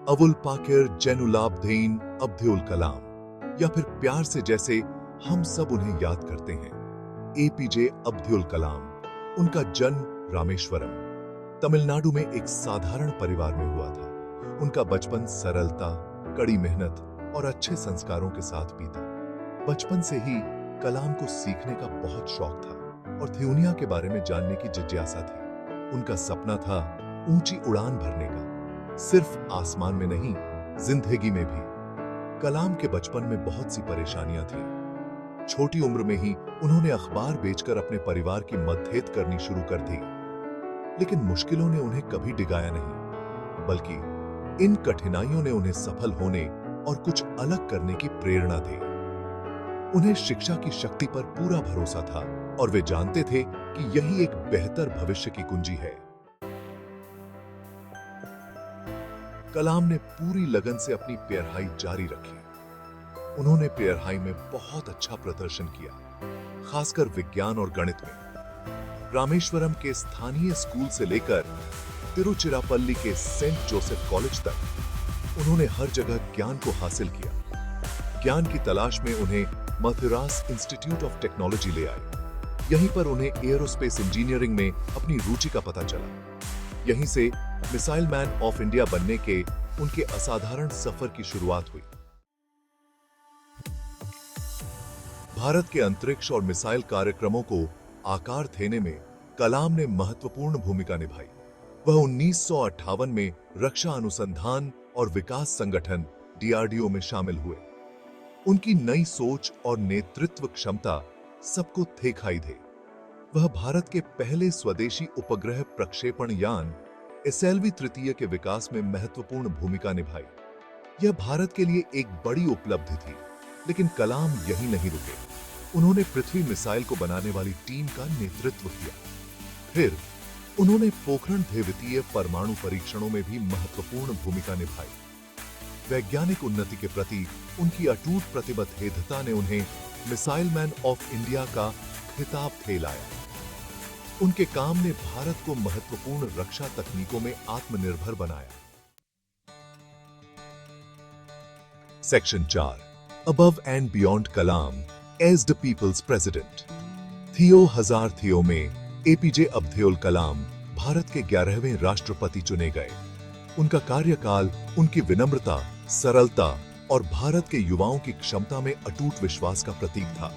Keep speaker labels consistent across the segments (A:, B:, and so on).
A: अवुल पाकिर जैनुलाब्दीन अब्दुल कलाम, या फिर प्यार से जैसे हम सब उन्हें याद करते हैं, एपीजे अब्दुल कलाम। उनका जन्म रामेश्वरम, तमिलनाडु में एक साधारण परिवार में हुआ था। उनका बचपन सरलता, कड़ी मेहनत और अच्छे संस्कारों के साथ बीता। बचपन से ही कलाम को सीखने का बहुत शौक था और दुनिया के बारे में जानने की जिज्ञासा थी। उनका सपना था ऊंची उड़ान भरने का, सिर्फ आसमान में नहीं, जिंदगी में भी। कलाम के बचपन में बहुत सी परेशानियां थीं। छोटी उम्र में ही उन्होंने अखबार बेचकर अपने परिवार की मदद करनी शुरू कर दी, लेकिन मुश्किलों ने उन्हें कभी डिगाया नहीं, बल्कि इन कठिनाइयों ने उन्हें सफल होने और कुछ अलग करने की प्रेरणा दी। उन्हें शिक्षा की शक्ति पर पूरा भरोसा था और वे जानते थे कि यही एक बेहतर भविष्य की कुंजी है। कलाम ने पूरी लगन से अपनी पढ़ाई जारी रखी। उन्होंने पढ़ाई में बहुत अच्छा प्रदर्शन किया, खासकर विज्ञान और गणित में। रामेश्वरम के स्थानीय स्कूल से लेकर तिरुचिरापल्ली के सेंट जोसेफ कॉलेज तक उन्होंने हर जगह ज्ञान को हासिल किया। ज्ञान की तलाश में उन्हें मद्रास इंस्टीट्यूट ऑफ टेक्नोलॉजी ले आए। यहीं पर उन्हें एयरोस्पेस इंजीनियरिंग में अपनी रुचि का पता चला। यहीं से मिसाइल मैन ऑफ इंडिया बनने के उनके असाधारण सफर की शुरुआत हुई। भारत के अंतरिक्ष और मिसाइल कार्यक्रमों को आकार देने में कलाम ने महत्वपूर्ण भूमिका निभाई। वह 1958 में रक्षा अनुसंधान और विकास संगठन डीआरडीओ में शामिल हुए। उनकी नई सोच और नेतृत्व क्षमता सबको दिखाई दे। वह भारत के पहले स्वदेशी उपग्रह प्रक्षेपण यान एसएलवी तृतीय के विकास में महत्वपूर्ण भूमिका निभाई। यह भारत के लिए एक बड़ी उपलब्धि थी, लेकिन कलाम यहीं नहीं रुके। उन्होंने पृथ्वी मिसाइल को बनाने वाली टीम का नेतृत्व किया। फिर उन्होंने पोखरण द्वितीय परमाणु परीक्षणों में भी महत्वपूर्ण भूमिका निभाई। वैज्ञानिक उन्नति के प्रति उनकी अटूट प्रतिबद्धता ने उन्हें मिसाइल मैन ऑफ इंडिया का खिताब दिलाया। उनके काम ने भारत को महत्वपूर्ण रक्षा तकनीकों में आत्मनिर्भर बनाया। Section 4, above and beyond Kalam as the people's president. थियो हजार थियो में एपीजे अब्दुल कलाम भारत के 11वें राष्ट्रपति चुने गए। उनका कार्यकाल उनकी विनम्रता, सरलता और भारत के युवाओं की क्षमता में अटूट विश्वास का प्रतीक था।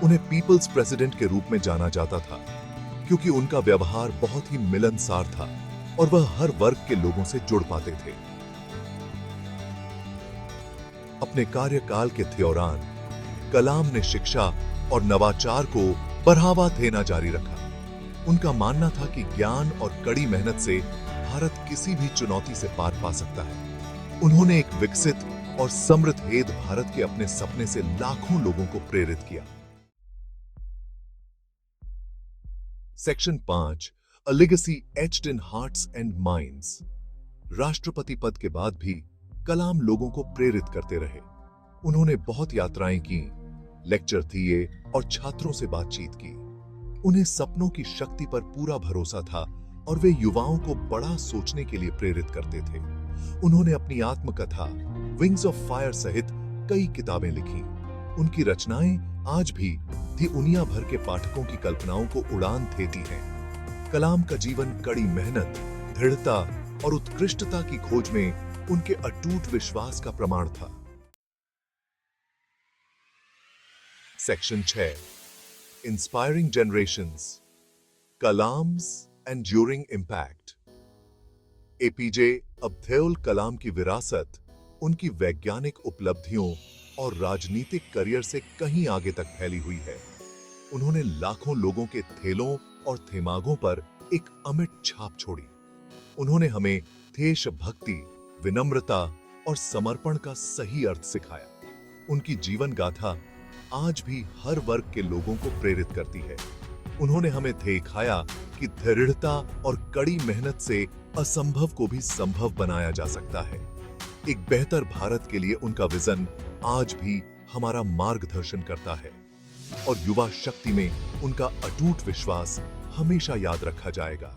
A: उन्हें पीपल्स प्रेसिडेंट के रूप में जाना जाता था क्योंकि उनका व्यवहार बहुत ही मिलनसार था और वह हर वर्ग के लोगों से जुड़ पाते थे। अपने कार्यकाल के दौरान कलाम ने शिक्षा और नवाचार को बढ़ावा देना जारी रखा। उनका मानना था कि ज्ञान और कड़ी मेहनत से भारत किसी भी चुनौती से पार पा सकता है। उन्होंने एक विकसित और समृद्ध भारत के अपने सपने से लाखों लोगों को प्रेरित किया। Section 5, a legacy etched in hearts and minds. राष्ट्रपति पद के बाद भी कलाम लोगों को प्रेरित करते रहे। उन्होंने बहुत यात्राएं की, लेक्चर दिए और छात्रों से बातचीत की। उन्हें सपनों की शक्ति पर पूरा भरोसा था और वे युवाओं को बड़ा सोचने के लिए प्रेरित करते थे। उन्होंने अपनी आत्मकथा विंग्स ऑफ फायर सहित कई किताबें लिखी। उनकी रचनाएं आज भी दुनिया भर के पाठकों की कल्पनाओं को उड़ान देती हैं। कलाम का जीवन कड़ी मेहनत, दृढ़ता और उत्कृष्टता की खोज में उनके अटूट विश्वास का प्रमाण था। Section 6, inspiring generations, Kalam's enduring impact. APJ Abdul Kalam की विरासत उनकी वैज्ञानिक उपलब्धियों और राजनीतिक करियर से कहीं आगे तक फैली हुई है। उन्होंने लाखों लोगों के दिलों और दिमागों पर एक अमिट छाप छोड़ी। उन्होंने हमें देशभक्ति, विनम्रता और समर्पण का सही अर्थ सिखाया। उनकी जीवन गाथा आज भी हर वर्ग के लोगों को प्रेरित करती है। उन्होंने हमें दिखाया कि दृढ़ता और कड़ी मेहनत से असंभव को भी संभव बनाया जा सकता है। एक बेहतर भारत के लिए उनका विजन आज भी हमारा मार्गदर्शन करता है और युवा शक्ति में उनका अटूट विश्वास हमेशा याद रखा जाएगा।